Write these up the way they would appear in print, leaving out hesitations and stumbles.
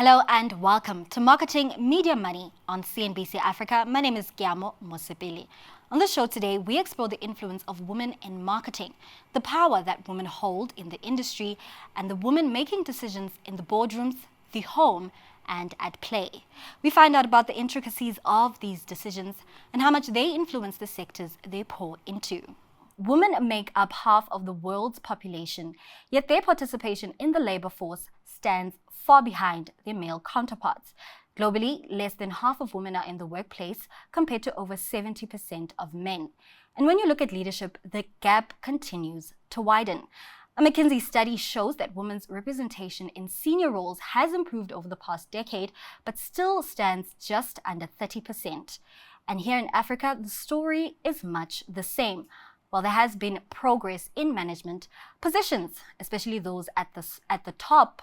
Hello and welcome to Marketing Media Money on CNBC Africa. My name is Giamo Mosepele. On the show today, we explore the influence of women in marketing, the power that women hold in the industry, and the women making decisions in the boardrooms, the home, and at play. We find out about the intricacies of these decisions and how much they influence the sectors they pour into. Women make up half of the world's population, yet their participation in the labor force stands far behind their male counterparts. Globally, less than half of women are in the workplace compared to over 70% of men. And when you look at leadership, the gap continues to widen. A McKinsey study shows that women's representation in senior roles has improved over the past decade, but still stands just under 30%. And here in Africa, the story is much the same. While there has been progress in management, positions, especially those at the top,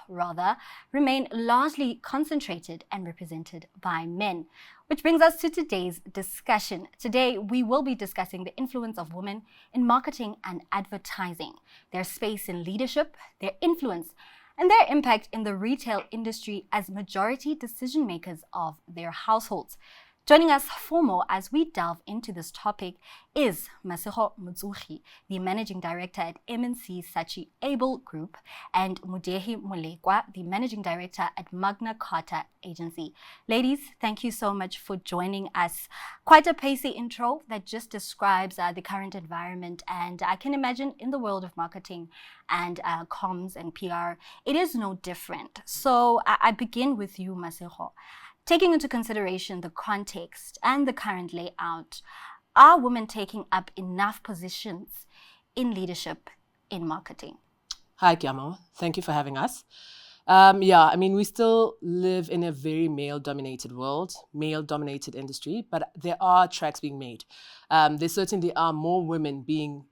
remain largely concentrated and represented by men. Which brings us to today's discussion. Today, we will be discussing the influence of women in marketing and advertising, their space in leadership, their influence, and their impact in the retail industry as majority decision makers of their households. Joining us for more as we delve into this topic is Masego Mutsuhi, the Managing Director at MNC Saatchi Able Group, and Mudehi Molekwa, the Managing Director at Magna Carta Agency. Ladies, thank you so much for joining us. Quite a pacey intro that just describes the current environment, and I can imagine in the world of marketing and comms and PR, it is no different. So I begin with you, Masego. Taking into consideration the context and the current layout, are women taking up enough positions in leadership in marketing? Hi, Kiamo. Thank you for having us. We still live in a very male-dominated world, male-dominated industry, but there are tracks being made. There certainly are more women being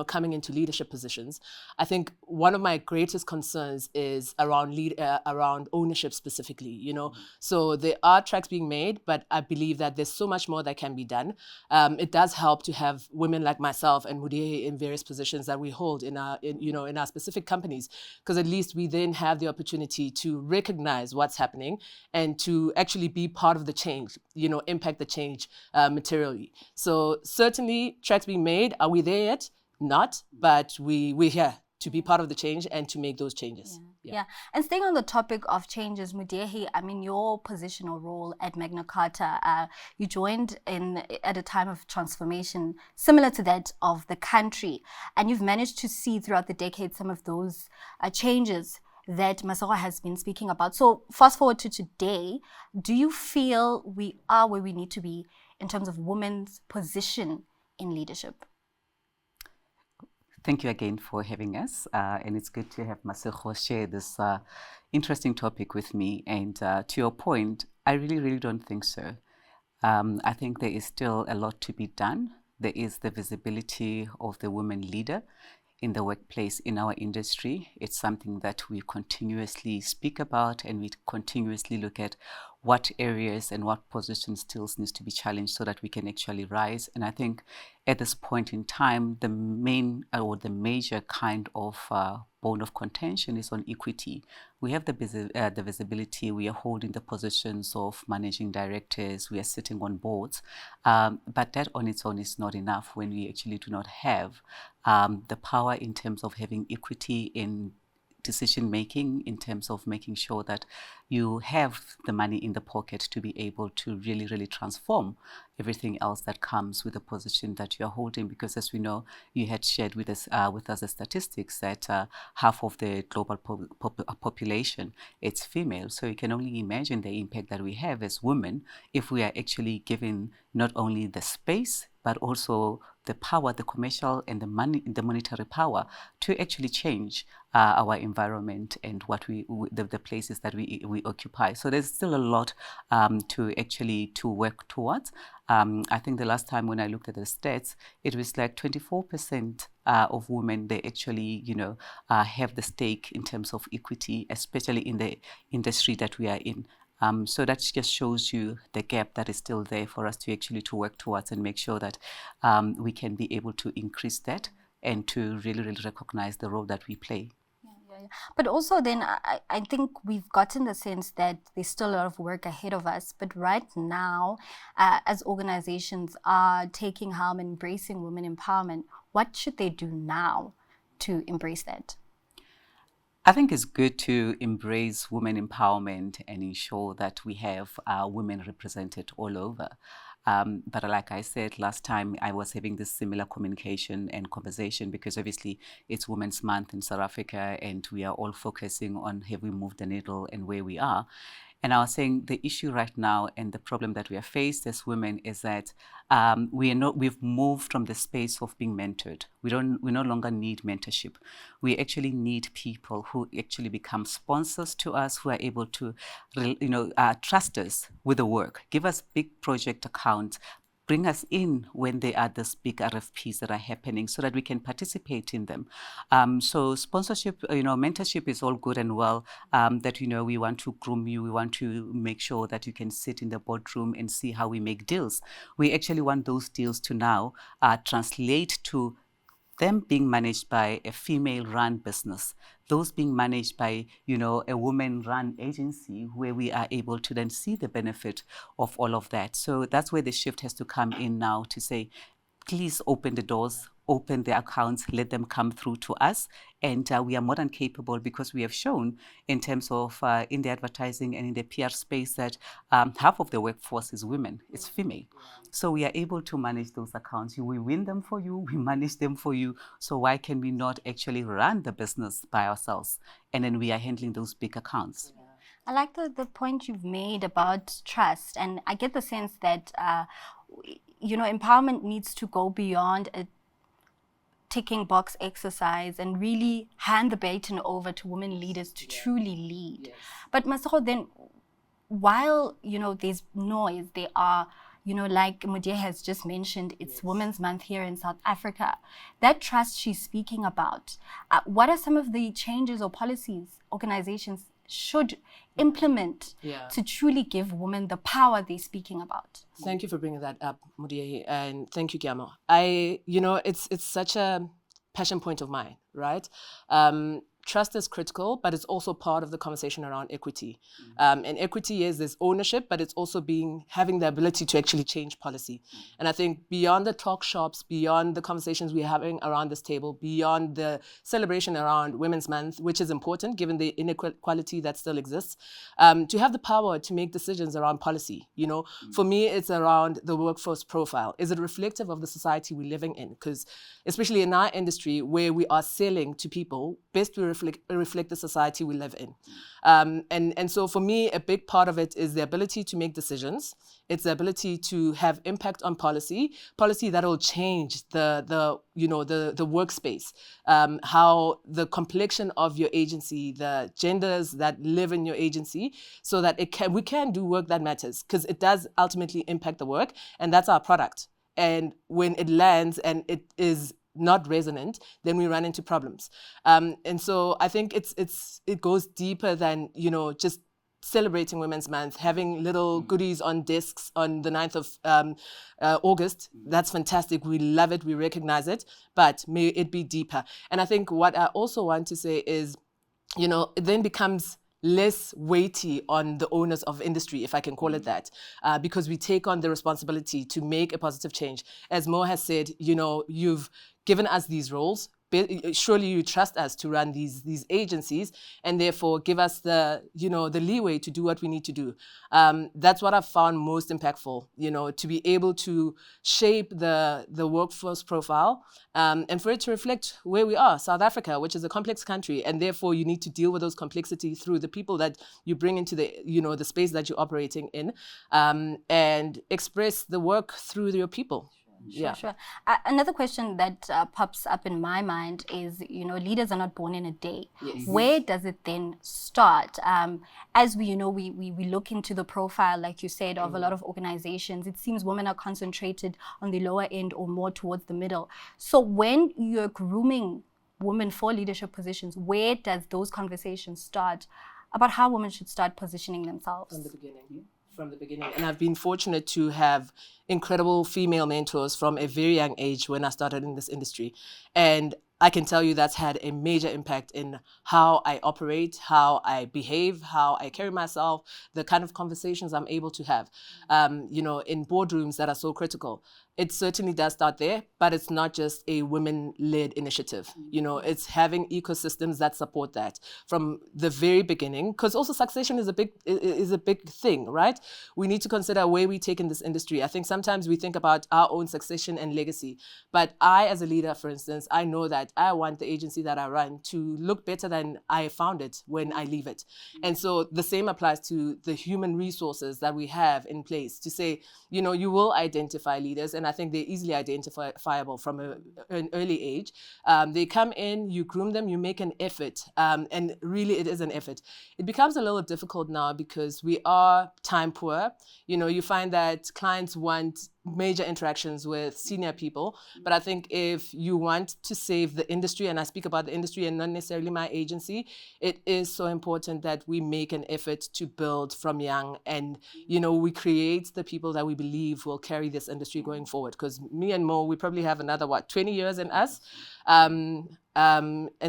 coming into leadership positions. I think one of my greatest concerns is around ownership specifically, So there are tracks being made, but I believe that there's so much more that can be done. It does help to have women like myself and Mudehi in various positions that we hold in our specific companies, because at least we then have the opportunity to recognize what's happening and to actually be part of the change, impact the change materially. So certainly tracks being made. Are we there yet? Not, but we're here to be part of the change and to make those changes. Yeah. And staying on the topic of changes, Mudehi, your position or role at Magna Carta, you joined at a time of transformation similar to that of the country, and you've managed to see throughout the decade some of those changes that Masego has been speaking about. So fast forward to today, do you feel we are where we need to be in terms of women's position in leadership? Thank you again for having us, and it's good to have Masego share this interesting topic with me. And to your point, I really don't think so. I think there is still a lot to be done. There is the visibility of the woman leader in the workplace in our industry. It's something that we continuously speak about, and we continuously look at what areas and what positions still needs to be challenged so that we can actually rise. And I think at this point in time, the major kind of bone of contention is on equity. We have the visibility, we are holding the positions of managing directors, we are sitting on boards, but that on its own is not enough when we actually do not have the power in terms of having equity in decision making, in terms of making sure that you have the money in the pocket to be able to really transform everything else that comes with the position that you're holding. Because as we know, you had shared with us the statistics that half of the global population, it's female. So you can only imagine the impact that we have as women if we are actually given not only the space, but also the power, the commercial and the monetary power to actually change our environment and the places that we occupy. So there's still a lot to work towards. I think the last time when I looked at the stats, it was like 24% of women, they actually, have the stake in terms of equity, especially in the industry that we are in. So that just shows you the gap that is still there for us to work towards and make sure that we can be able to increase that and to really recognize the role that we play. Yeah. But also then I think we've gotten the sense that there's still a lot of work ahead of us. But right now, as organizations are taking harm and embracing women empowerment, what should they do now to embrace that? I think it's good to embrace women empowerment and ensure that we have women represented all over. But like I said last time, I was having this similar communication and conversation because obviously it's Women's Month in South Africa and we are all focusing on have we moved the needle and where we are. And I was saying the issue right now and the problem that we are faced as women is that we've moved from the space of being mentored. We no longer need mentorship. We actually need people who actually become sponsors to us, who are able to, trust us with the work, give us big project accounts, bring us in when there are these big RFPs that are happening so that we can participate in them. So sponsorship, mentorship is all good and well, that, we want to groom you, we want to make sure that you can sit in the boardroom and see how we make deals. We actually want those deals to now translate to them being managed by a female-run business, those being managed by, a woman-run agency where we are able to then see the benefit of all of that. So that's where the shift has to come in now to say, please open the doors, open the accounts, let them come through to us. And we are more than capable because we have shown in terms of in the advertising and in the PR space that half of the workforce is women, it's female. So we are able to manage those accounts. We win them for you, we manage them for you. So why can we not actually run the business by ourselves? And then we are handling those big accounts. I like the point you've made about trust, and I get the sense that empowerment needs to go beyond a ticking box exercise and really hand the baton over to women leaders to truly lead. Yes. But Masego, then while there's noise, there are like Mudia has just mentioned, it's Women's Month here in South Africa. That trust she's speaking about, what are some of the changes or policies organizations should implement to truly give women the power they're speaking about? Thank you for bringing that up, Mudia, and thank you, Gyamo. It's such a passion point of mine, right? Trust is critical, but it's also part of the conversation around equity. And equity is this ownership, but it's also having the ability to actually change policy. And I think beyond the talk shops, beyond the conversations we're having around this table, beyond the celebration around Women's Month, which is important given the inequality that still exists, to have the power to make decisions around policy. For me, it's around the workforce profile. Is it reflective of the society we're living in? Because especially in our industry where we are selling to people, best we reflect the society we live in. And so for me, a big part of it is the ability to make decisions. It's the ability to have impact on policy that will change the workspace, how the complexion of your agency, the genders that live in your agency, so that we can do work that matters, because it does ultimately impact the work, and that's our product. And when it lands and it is not resonant, then we run into problems. And so I think it goes deeper than just celebrating Women's Month, having little goodies on desks on the 9th of August. That's fantastic. We love it. We recognize it. But may it be deeper. And I think what I also want to say is, it then becomes less weighty on the owners of industry, if I can call it that, because we take on the responsibility to make a positive change. As Mo has said, you've given us these roles. Surely you trust us to run these agencies, and therefore give us the leeway to do what we need to do. That's what I've found most impactful, to be able to shape the workforce profile, and for it to reflect where we are, South Africa, which is a complex country, and therefore you need to deal with those complexities through the people that you bring into the space that you're operating in, and express the work through your people. Sure. Another question that pops up in my mind is, leaders are not born in a day. Yes. Where does it then start? As we look into the profile, like you said, of a lot of organizations, it seems women are concentrated on the lower end or more towards the middle. So when you're grooming women for leadership positions, where does those conversations start about how women should start positioning themselves? From the beginning. And I've been fortunate to have incredible female mentors from a very young age when I started in this industry. And I can tell you that's had a major impact in how I operate, how I behave, how I carry myself, the kind of conversations I'm able to have, in boardrooms that are so critical. It certainly does start there, but it's not just a women-led initiative. It's having ecosystems that support that from the very beginning, because also succession is a big thing, right? We need to consider where we take in this industry. I think sometimes we think about our own succession and legacy, but I, as a leader, for instance, I know that I want the agency that I run to look better than I found it when I leave it. And so the same applies to the human resources that we have in place to say, you will identify leaders, and I think they're easily identifiable from an early age. They come in, you groom them, you make an effort, and really it is an effort. It becomes a little difficult now because we are time poor. You find that clients want major interactions with senior people. But I think if you want to save the industry, and I speak about the industry and not necessarily my agency, it is so important that we make an effort to build from young, and we create the people that we believe will carry this industry going forward. Because me and Mo, we probably have another 20 years in us. And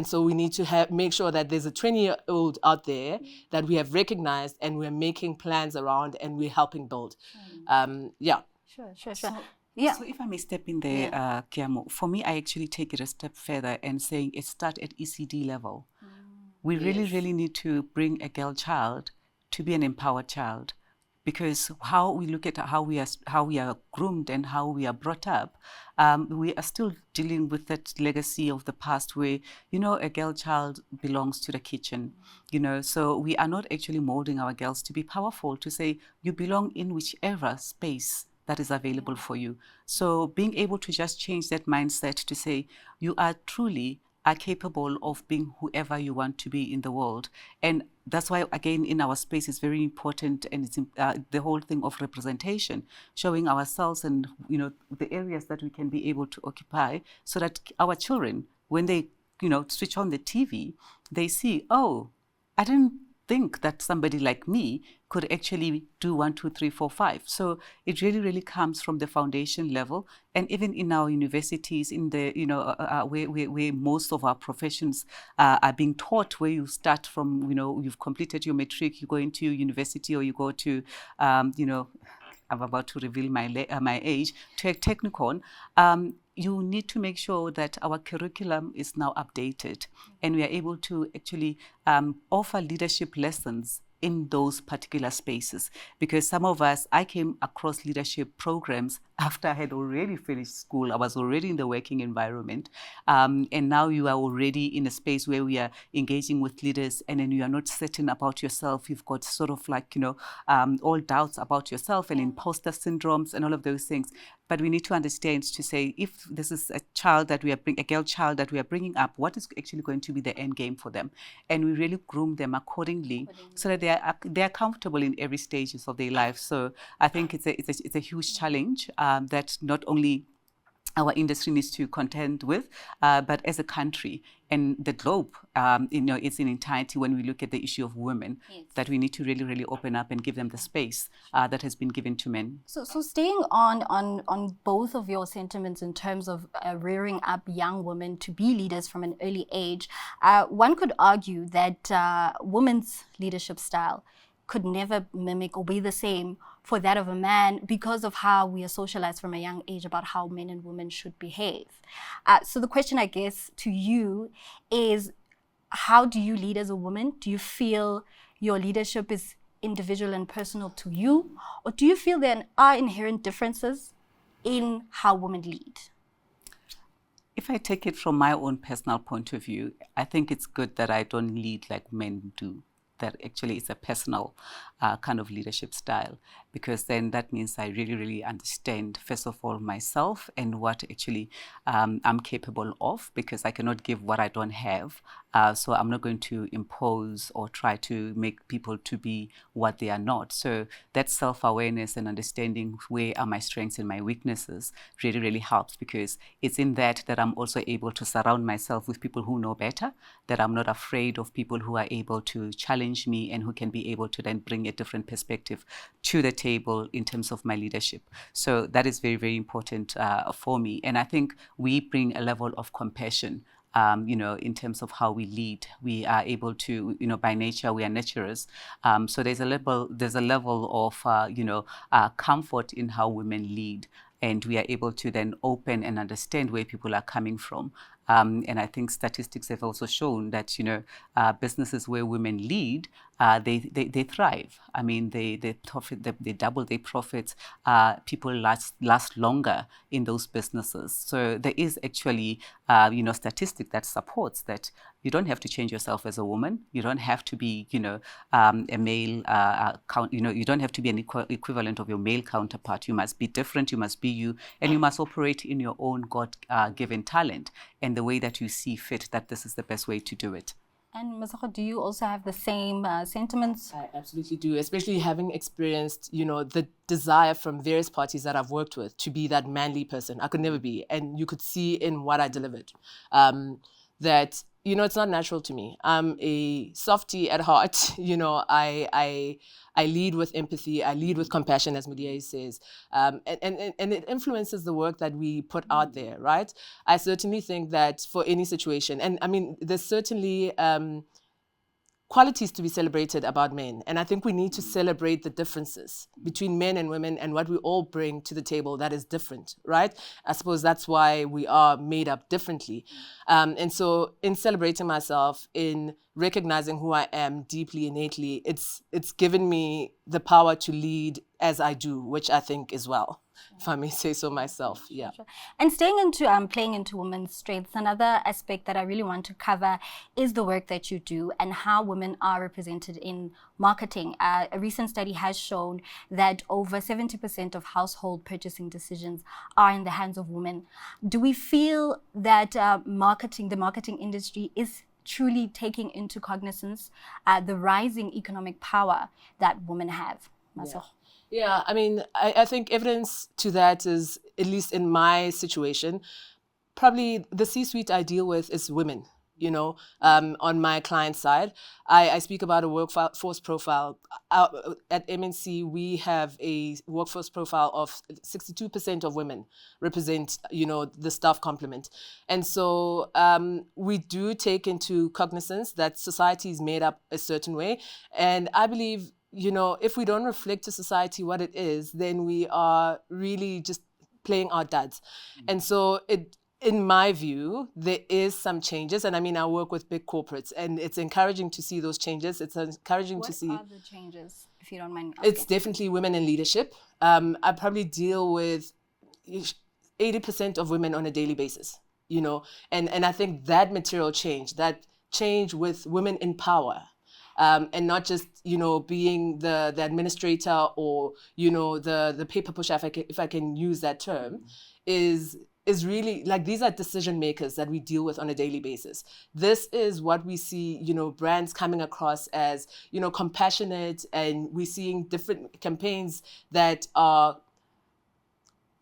so we need to make sure that there's a 20-year-old out there that we have recognized and we're making plans around and we're helping build. Yeah. Sure. So, Yeah. so if I may step in there, Kiamo, for me, I actually take it a step further and saying it start at ECD level. We really need to bring a girl child to be an empowered child, because how we look at how we are groomed and how we are brought up, we are still dealing with that legacy of the past where, a girl child belongs to the kitchen, so we are not actually molding our girls to be powerful, to say you belong in whichever space that is available for you. So being able to just change that mindset to say you are capable of being whoever you want to be in the world. And that's why, again, in our space, it's very important, and it's the whole thing of representation, showing ourselves and, the areas that we can be able to occupy, so that our children, when they, switch on the TV, they see, oh, I didn't think that somebody like me could actually do 1, 2, 3, 4, 5. So it really comes from the foundation level, and even in our universities, in the where most of our professions are being taught, where you start from, you've completed your matric, you go into university, or you go to I'm about to reveal my age, to a technicon. You need to make sure that our curriculum is now updated, and we are able to actually offer leadership lessons in those particular spaces. Because some of us, I came across leadership programs after I had already finished school. I was already in the working environment. And now you are already in a space where we are engaging with leaders, and then you are not certain about yourself. You've got sort of like, all doubts about yourself and imposter syndromes and all of those things. But we need to understand to say, if this is a child that we are a girl child that we are bringing up, what is actually going to be the end game for them? And we really groom them accordingly so that they are comfortable in every stages of their life. So I think it's a huge challenge that not only our industry needs to contend with, but as a country and the globe, it's in entirety, when we look at the issue of women, that we need to really open up and give them the space that has been given to men. So staying on both of your sentiments in terms of rearing up young women to be leaders from an early age, one could argue that women's leadership style could never mimic or be the same for that of a man, because of how we are socialized from a young age about how men and women should behave. So the question, I guess, to you is, how do you lead as a woman? Do you feel your leadership is individual and personal to you? Or do you feel there are inherent differences in how women lead? If I take it from my own personal point of view, I think it's good that I don't lead like men do. That actually is a personal kind of leadership style, because then that means I really understand, first of all, myself and what actually I'm capable of, because I cannot give what I don't have. So I'm not going to impose or try to make people to be what they are not. So that self-awareness and understanding where are my strengths and my weaknesses really helps, because it's in that I'm also able to surround myself with people who know better, that I'm not afraid of people who are able to challenge me and who can be able to then bring a different perspective to the table in terms of my leadership. So that is very important for me. And I think we bring a level of compassion in terms of how we lead. We are able to, by nature, we are nurturers. So there's a level of, comfort in how women lead. And we are able to then open and understand where people are coming from. And I think statistics have also shown that, businesses where women lead, they thrive. I mean, they profit, they double their profits. People last longer in those businesses. So there is actually, statistic that supports that you don't have to change yourself as a woman. You don't have to be, a male you don't have to be an equivalent of your male counterpart. You must be different. You must be you, and you must operate in your own God-given talent and the way that you see fit. That this is the best way to do it. And Masakho, do you also have the same sentiments? I absolutely do, especially having experienced, the desire from various parties that I've worked with to be that manly person. I could never be. And you could see in what I delivered that, it's not natural to me. I'm a softie at heart. I lead with empathy. I lead with compassion, as Mudia says. And it influences the work that we put out there, right? I certainly think that for any situation, and I mean, there's certainly qualities to be celebrated about men. And I think we need to celebrate the differences between men and women and what we all bring to the table that is different, right? I suppose that's why we are made up differently. And so in celebrating myself, in recognizing who I am deeply, innately, it's given me the power to lead as I do, which I think is well, if I may say so myself. Yeah. Sure. And staying into playing into women's strengths, another aspect that I really want to cover is the work that you do and how women are represented in marketing. A recent study has shown that over 70% of household purchasing decisions are in the hands of women. Do we feel that the marketing industry is truly taking into cognizance the rising economic power that women have? Yeah. Yeah, I mean, I think evidence to that is, at least in my situation, probably the C-suite I deal with is women, on my client side. I speak about a workforce profile. At MNC, we have a workforce profile of 62% of women represent, the staff complement. And so we do take into cognizance that society is made up a certain way. And I believe, if we don't reflect to society what it is, then we are really just playing our dads. And so in my view, there is some changes. And I mean, I work with big corporates and it's encouraging to see those changes. It's encouraging to see. What are the changes, if you don't mind asking? It's definitely women in leadership. I probably deal with 80% of women on a daily basis, and I think that material change, that change with women in power, and not just, being the administrator or, the paper pusher, if I can use that term, is really, like, these are decision makers that we deal with on a daily basis. This is what we see, brands coming across as, compassionate, and we're seeing different campaigns that are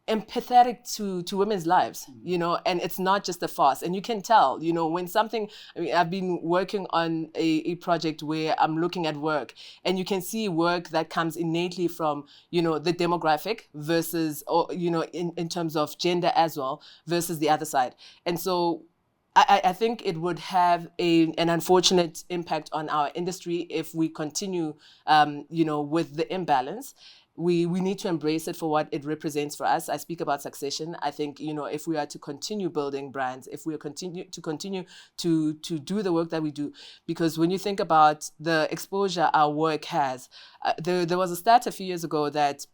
empathetic to women's lives, and it's not just a farce. And you can tell, when something, I've been working on a project where I'm looking at work, and you can see work that comes innately from, the demographic versus, or, in terms of gender as well, versus the other side. And so I think it would have an unfortunate impact on our industry if we continue, with the imbalance. We need to embrace it for what it represents for us. I speak about succession. I think, if we are to continue building brands, if we are continue to do the work that we do, because when you think about the exposure our work has, there was a stat a few years ago that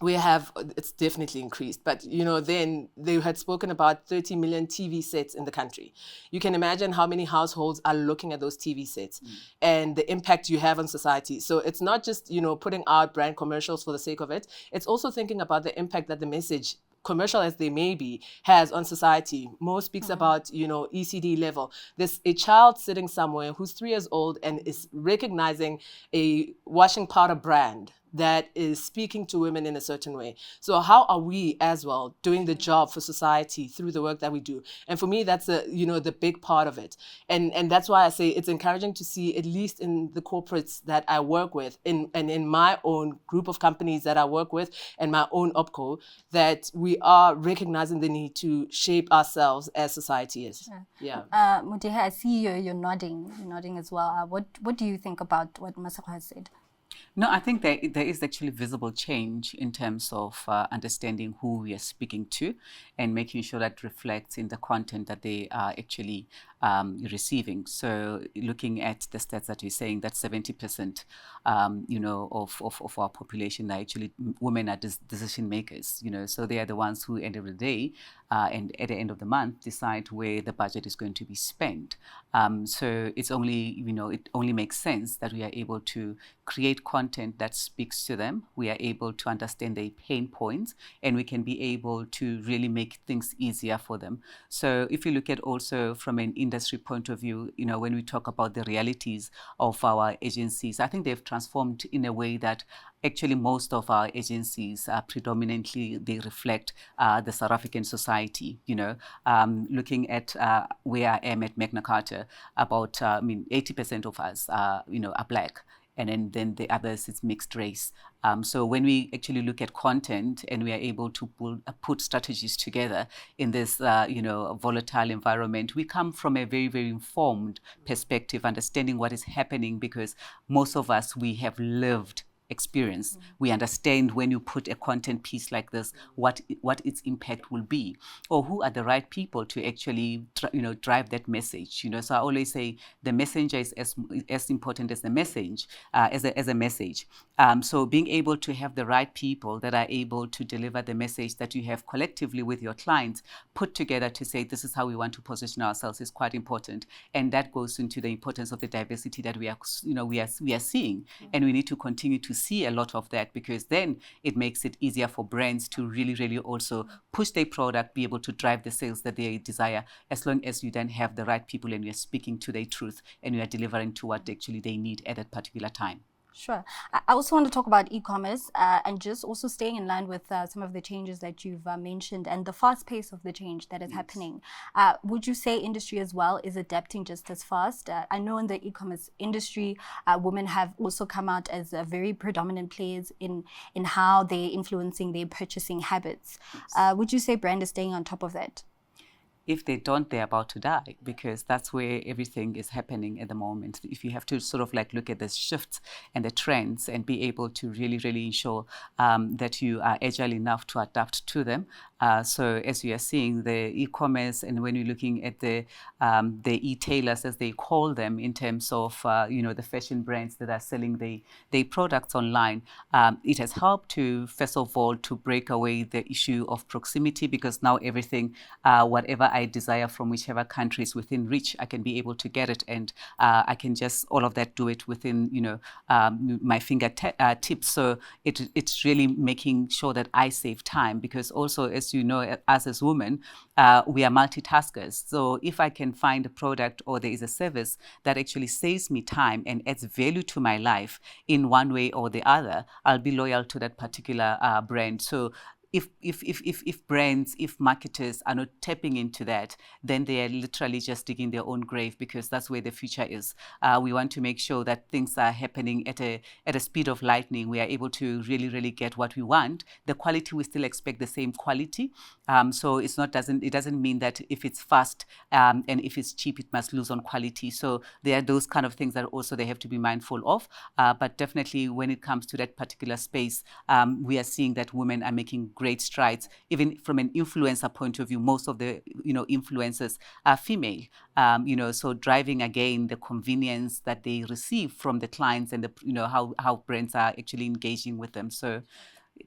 it's definitely increased, but then they had spoken about 30 million TV sets in the country. You can imagine how many households are looking at those TV sets and the impact you have on society. So it's not just, putting out brand commercials for the sake of it. It's also thinking about the impact that the message, commercial as they may be, has on society. Mo speaks about, ECD level. There's a child sitting somewhere who's 3 years old and is recognizing a washing powder brand that is speaking to women in a certain way. So how are we as well doing the job for society through the work that we do? And for me, that's the big part of it. And that's why I say it's encouraging to see, at least in the corporates that I work with, and in my own group of companies that I work with and my own OPCO, that we are recognizing the need to shape ourselves as society is. Yeah. Mudihe, I see you're nodding. You're nodding as well. What do you think about what Masako has said? No, I think there is actually visible change in terms of understanding who we are speaking to and making sure that reflects in the content that they are actually receiving. So looking at the stats that you're saying, that 70%, of our population are actually women are decision makers, so they are the ones who, end of the day, and at the end of the month, decide where the budget is going to be spent. So it's only, it only makes sense that we are able to create content that speaks to them. We are able to understand their pain points, and we can be able to really make things easier for them. So if you look at also from an industry point of view, when we talk about the realities of our agencies, I think they've transformed in a way that actually most of our agencies predominantly they reflect the South African society. Looking at where I am at Magna Carta, about 80% of us are Black, and then the others it's mixed race. So when we actually look at content and we are able to put strategies together in this volatile environment, we come from a very, very informed perspective, understanding what is happening, because most of us, we have lived experience. We understand when you put a content piece like this, what its impact will be, or who are the right people to actually drive that message. So I always say the messenger is as important as the message, as a message. So being able to have the right people that are able to deliver the message that you have collectively with your clients put together to say this is how we want to position ourselves is quite important, and that goes into the importance of the diversity that we are seeing, and we need to continue to see a lot of that, because then it makes it easier for brands to really, really also push their product, be able to drive the sales that they desire, as long as you then have the right people and you're speaking to their truth and you are delivering to what actually they need at that particular time. Sure. I also want to talk about e-commerce and just also staying in line with some of the changes that you've mentioned and the fast pace of the change that is happening. Would you say industry as well is adapting just as fast? I know in the e-commerce industry, women have also come out as very predominant players in how they're influencing their purchasing habits. Would you say brand is staying on top of that? If they don't, they're about to die, because that's where everything is happening at the moment. If you have to sort of like look at the shifts and the trends and be able to really, really ensure that you are agile enough to adapt to them. So as you are seeing the e-commerce, and when you're looking at the e-tailers, as they call them, in terms of the fashion brands that are selling their products online, it has helped to, first of all, to break away the issue of proximity, because now everything, whatever I desire from whichever country is within reach, I can be able to get it, and I can just all of that do it within my fingertips. So it's really making sure that I save time, because also, as you know, us as women, we are multitaskers. So if I can find a product or there is a service that actually saves me time and adds value to my life in one way or the other, I'll be loyal to that particular brand. So if brands, if marketers are not tapping into that, then they are literally just digging their own grave, because that's where the future is. We want to make sure that things are happening at a speed of lightning. We are able to really, really get what we want. The quality, we still expect the same quality. So it doesn't mean that if it's fast and if it's cheap, it must lose on quality. So there are those kind of things that also they have to be mindful of. But definitely when it comes to that particular space, we are seeing that women are making great strides. Even from an influencer point of view, most of the influencers are female. So driving again the convenience that they receive from the clients, and the how brands are actually engaging with them. So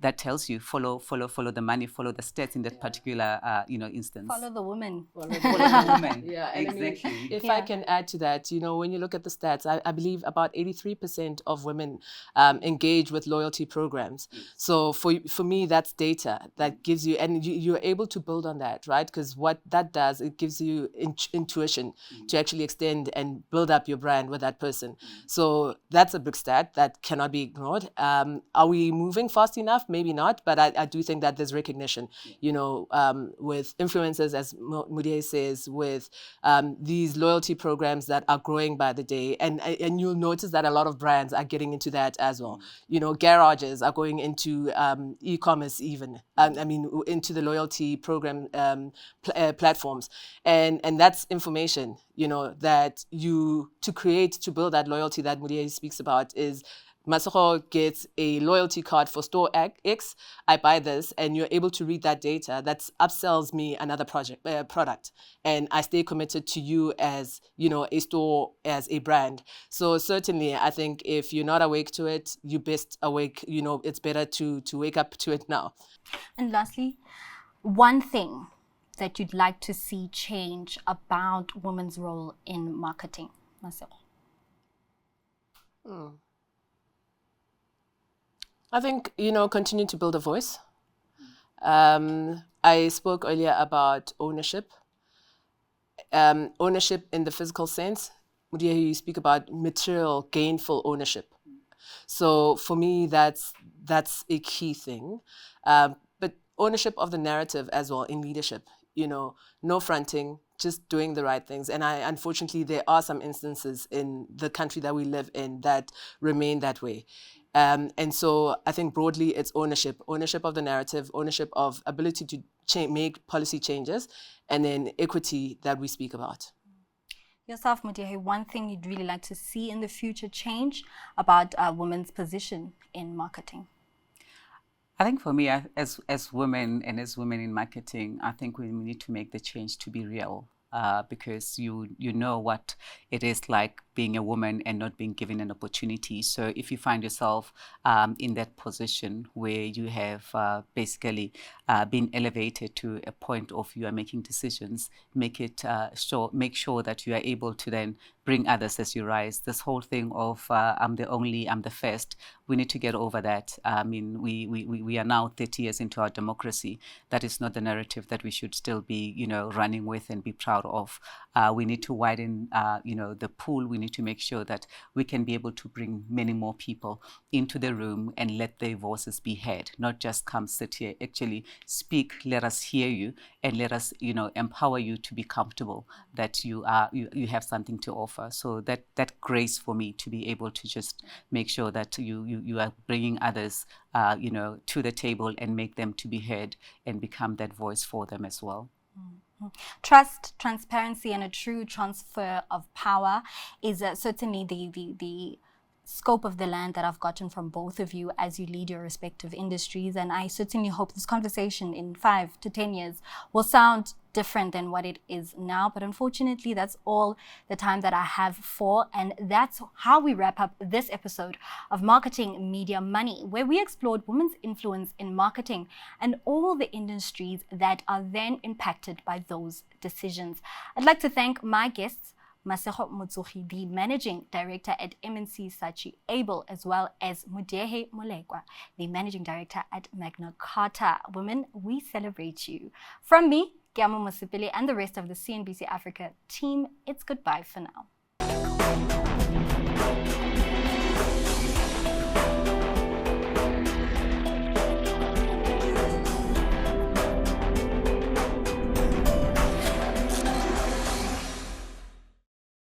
that tells you follow the money, follow the stats in that particular instance. Follow the woman. Follow the woman. Yeah, and exactly. I mean, if I can add to that, when you look at the stats, I believe about 83% of women engage with loyalty programs. So for me, that's data that gives you, and you're able to build on that, right? Because what that does, it gives you intuition to actually extend and build up your brand with that person. So that's a big stat that cannot be ignored. Are we moving fast enough? Maybe not, but I do think that there's recognition, with influencers, as Mudia says, with these loyalty programs that are growing by the day. And you'll notice that a lot of brands are getting into that as well. Garages are going into e-commerce even, into the loyalty program platforms. And that's information, that to build that loyalty that Mudia speaks about is Masoro gets a loyalty card for store X, I buy this, and you're able to read that data. That upsells me another product, and I stay committed to you as, a store, as a brand. So certainly, I think if you're not awake to it, you best awake. It's better to wake up to it now. And lastly, one thing that you'd like to see change about women's role in marketing, Masoro? I think, continue to build a voice. I spoke earlier about ownership. Ownership in the physical sense. Mudia, you speak about material, gainful ownership. So for me, that's a key thing. But ownership of the narrative as well in leadership. No fronting, just doing the right things. And unfortunately, there are some instances in the country that we live in that remain that way. And so I think broadly it's ownership of the narrative, ownership of ability to make policy changes, and then equity that we speak about. Yourself, Mudia, one thing you'd really like to see in the future change about women's position in marketing? I think for me, as women and as women in marketing, I think we need to make the change to be real. Because you know what it is like being a woman and not being given an opportunity. So if you find yourself in that position where you have basically been elevated to a point of you are making decisions, make sure that you are able to then bring others as you rise. This whole thing of I'm the first, we need to get over that. I mean, we are now 30 years into our democracy. That is not the narrative that we should still be, running with and be proud of. We need to widen, the pool. We need to make sure that we can be able to bring many more people into the room and let their voices be heard, not just come sit here. Actually speak, let us hear you, and let us, empower you to be comfortable that you have something to offer. So that grace for me to be able to just make sure that you are bringing others, to the table and make them to be heard and become that voice for them as well. Trust, transparency, and a true transfer of power is certainly the scope of the land that I've gotten from both of you as you lead your respective industries. And I certainly hope this conversation in 5 to 10 years will sound different than what it is now. But unfortunately, that's all the time that I have for. And that's how we wrap up this episode of Marketing Media Money, where we explored women's influence in marketing and all the industries that are then impacted by those decisions. I'd like to thank my guests, Masoro Motsogi, the Managing Director at MNC Saatchi Able, as well as Mudehe Molekwa, the Managing Director at Magna Carta. Women, we celebrate you. From me, Giamo Mosipili, and the rest of the CNBC Africa team, it's goodbye for now.